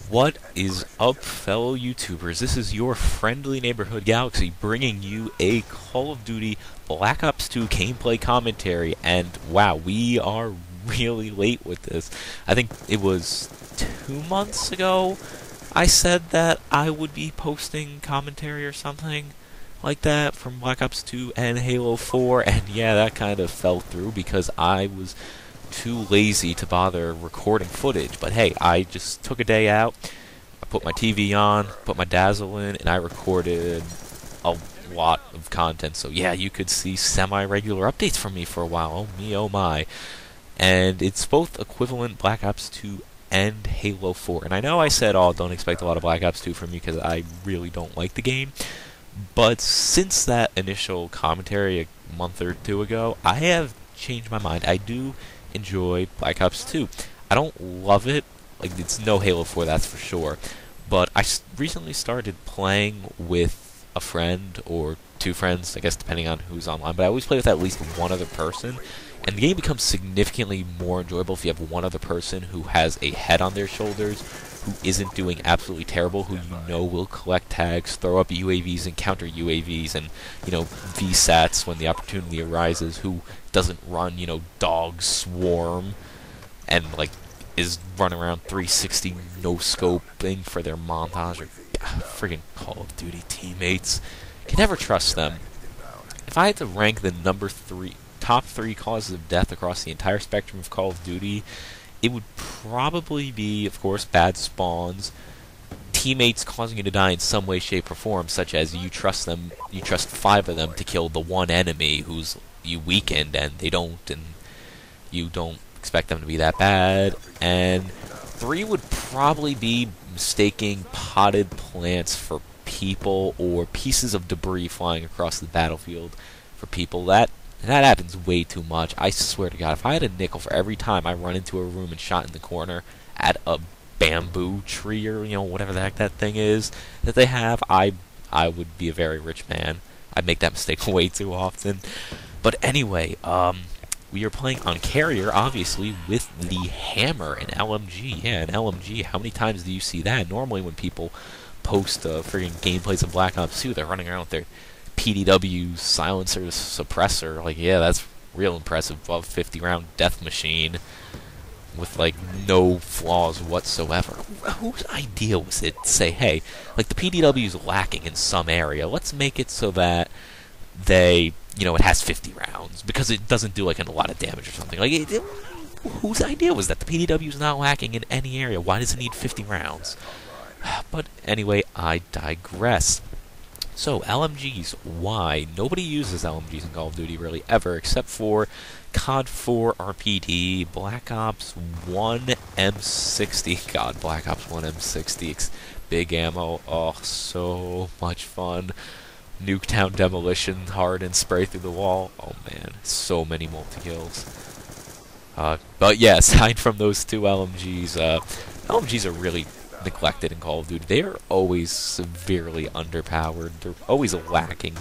What is up, fellow YouTubers? This is your friendly neighborhood Galaxy bringing you a Call of Duty Black Ops 2 gameplay commentary. And wow, we are really late with this. I think it was 2 months ago I said that I would be posting commentary or something like that from Black Ops 2 and Halo 4. And yeah, that kind of fell through because I was too lazy to bother recording footage. But hey, I just took a day out, I put my TV on, put my Dazzle in, and I recorded a lot of content. So yeah, you could see semi-regular updates from me for a while. Oh me, oh my. And it's both equivalent Black Ops 2 and Halo 4. And I know I said, oh, don't expect a lot of Black Ops 2 from me because I really don't like the game. But since that initial commentary a month or two ago, I have changed my mind. I do enjoy Black Ops 2. I don't love it, like it's no Halo 4, that's for sure, but I recently started playing with a friend or two friends, I guess depending on who's online, but I always play with at least one other person, and the game becomes significantly more enjoyable if you have one other person who has a head on their shoulders, who isn't doing absolutely terrible, who you know will collect tags, throw up UAVs and counter UAVs, and, you know, VSATs when the opportunity arises, who doesn't run, you know, dog swarm, and, like, is running around 360 no-scoping for their montage, or friggin' Call of Duty teammates. Can never trust them. If I had to rank the top three causes of death across the entire spectrum of Call of Duty, it would probably be, of course, bad spawns, teammates causing you to die in some way, shape, or form, such as you trust 5 of them to kill the one enemy who's you weakened, and they don't, and you don't expect them to be that bad. And 3 would probably be mistaking potted plants for people, or pieces of debris flying across the battlefield for people. That happens way too much. I swear to God, if I had a nickel for every time I run into a room and shot in the corner at a bamboo tree or, you know, whatever the heck that thing is that they have, I would be a very rich man. I'd make that mistake way too often. But anyway, we are playing on carrier, obviously, with the HAMR, an LMG. Yeah, an LMG. How many times do you see that? Normally when people post friggin' gameplays of Black Ops 2, they're running around with their PDW silencer suppressor. Like, yeah, that's real impressive. Above 50-round death machine with, like, no flaws whatsoever. Whose idea was it to say, hey, like, the PDW's lacking in some area, let's make it so that they, you know, it has 50 rounds, because it doesn't do, like, a lot of damage or something. Like, whose idea was that? The PDW's not lacking in any area. Why does it need 50 rounds? But anyway, I digress. So, LMGs, why? Nobody uses LMGs in Call of Duty really ever, except for COD 4 RPD, Black Ops 1 M60. God, Black Ops 1 M60, big ammo, oh, so much fun. Nuketown demolition, hard and spray through the wall. Oh man, so many multi-kills. But yeah, aside from those two LMGs, LMGs are really neglected in Call of Duty. They are always severely underpowered. They're always lacking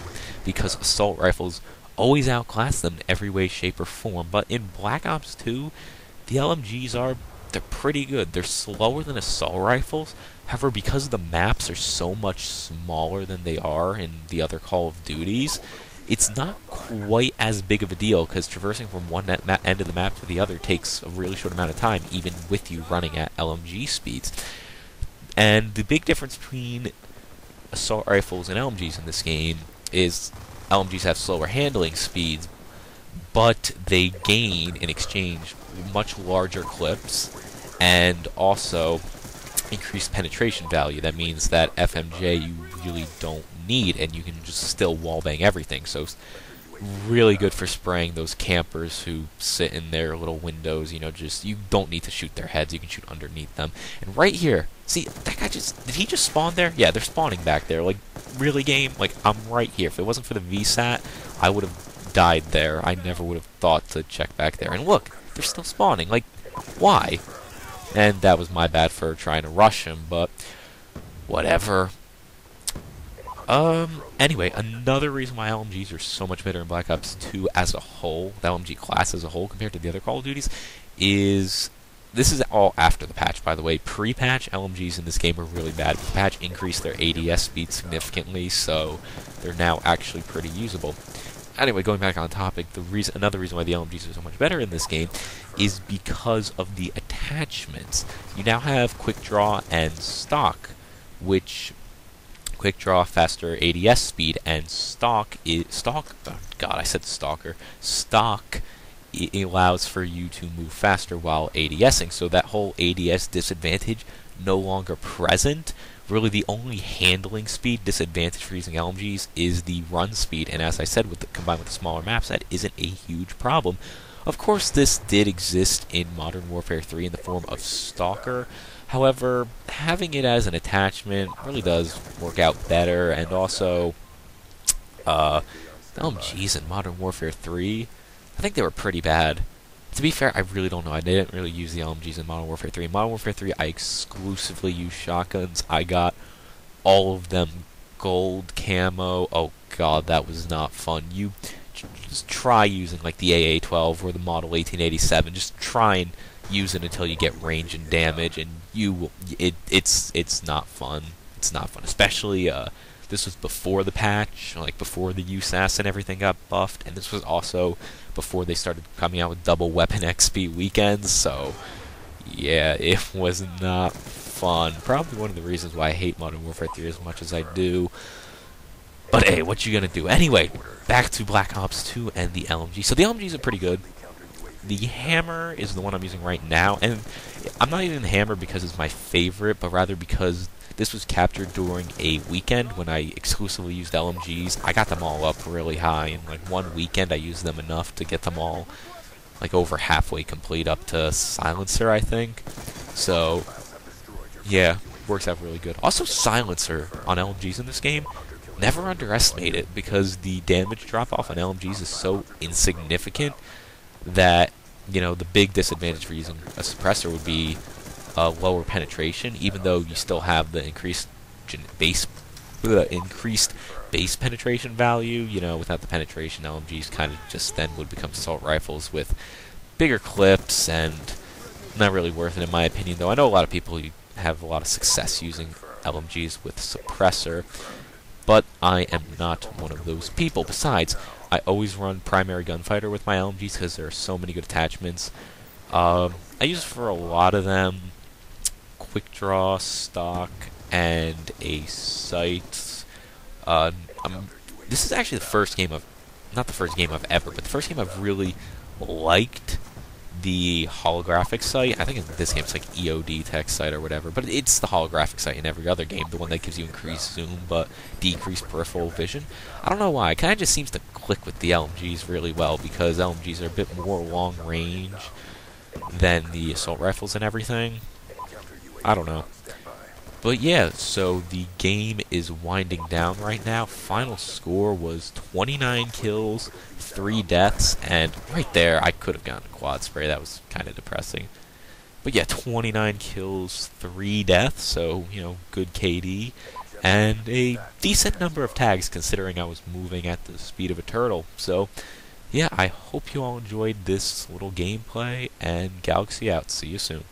because assault rifles always outclass them in every way, shape, or form. But in Black Ops 2, the LMGs they're pretty good. They're slower than assault rifles. However, because the maps are so much smaller than they are in the other Call of Duties, it's not quite as big of a deal, because traversing from one end of the map to the other takes a really short amount of time, even with you running at LMG speeds. And the big difference between assault rifles and LMGs in this game is LMGs have slower handling speeds, but they gain, in exchange, much larger clips, and also increased penetration value. That means that FMJ you really don't need, and you can just still wallbang everything. So really good for spraying those campers who sit in their little windows, you know, just, you don't need to shoot their heads, you can shoot underneath them. And right here, see, that guy did he just spawn there? Yeah, they're spawning back there. Like, really, game? Like, I'm right here. If it wasn't for the VSAT, I would have died there. I never would have thought to check back there. And look, they're still spawning. Like, why? And that was my bad for trying to rush him, but whatever. Anyway, another reason why LMGs are so much better in Black Ops 2 as a whole, the LMG class as a whole, compared to the other Call of Duties, is this is all after the patch, by the way. Pre-patch, LMGs in this game are really bad. The patch increased their ADS speed significantly, so they're now actually pretty usable. Anyway, going back on topic, another reason why the LMGs are so much better in this game is because of the attachments. You now have Quick Draw and Stock, which Quick Draw, faster ADS speed, and Stock, oh god, I said Stalker. Stock it allows for you to move faster while ADSing, so that whole ADS disadvantage no longer present. Really, the only handling speed disadvantage for using LMGs is the run speed, and as I said, combined with the smaller maps, that isn't a huge problem. Of course, this did exist in Modern Warfare 3 in the form of Stalker. However, having it as an attachment really does work out better, and also, LMGs in Modern Warfare 3, I think they were pretty bad. To be fair, I really don't know. I didn't really use the LMGs in Modern Warfare 3. In Modern Warfare 3, I exclusively used shotguns. I got all of them gold camo. Oh god, that was not fun. You just try using like the AA-12 or the Model 1887. Just try and use it until you get range and damage, and it's not fun. It's not fun, especially this was before the patch, like before the USAS and everything got buffed, and this was also before they started coming out with double weapon XP weekends, so yeah, it was not fun. Probably one of the reasons why I hate Modern Warfare 3 as much as I do. But hey, what you gonna do? Anyway, back to Black Ops 2 and the LMG. So the LMGs are pretty good. The HAMR is the one I'm using right now, and I'm not using the HAMR because it's my favorite, but rather because this was captured during a weekend when I exclusively used LMGs. I got them all up really high. In like one weekend, I used them enough to get them all like over halfway complete up to Silencer, I think. So, yeah, works out really good. Also, Silencer on LMGs in this game, never underestimate it, because the damage drop-off on LMGs is so insignificant that, you know, the big disadvantage for using a suppressor would be lower penetration, even though you still have the increased base penetration value. You know, without the penetration, LMGs kind of just then would become assault rifles with bigger clips, and not really worth it in my opinion, though I know a lot of people who have a lot of success using LMGs with suppressor, but I am not one of those people. Besides, I always run primary gunfighter with my LMGs because there are so many good attachments. I use for a lot of them Quick Draw, Stock, and a sight. This is actually the first game not the first game I've ever, but the first game I've really liked the holographic sight. I think in this game it's like EOD text sight or whatever, but it's the holographic sight in every other game, the one that gives you increased zoom but decreased peripheral vision. I don't know why, it kind of just seems to click with the LMGs really well, because LMGs are a bit more long range than the assault rifles and everything. I don't know. But yeah, so the game is winding down right now. Final score was 29 kills, 3 deaths, and right there I could have gotten a quad spray. That was kind of depressing. But yeah, 29 kills, 3 deaths, so, you know, good KD, and a decent number of tags considering I was moving at the speed of a turtle. So yeah, I hope you all enjoyed this little gameplay, and Galaxy out. See you soon.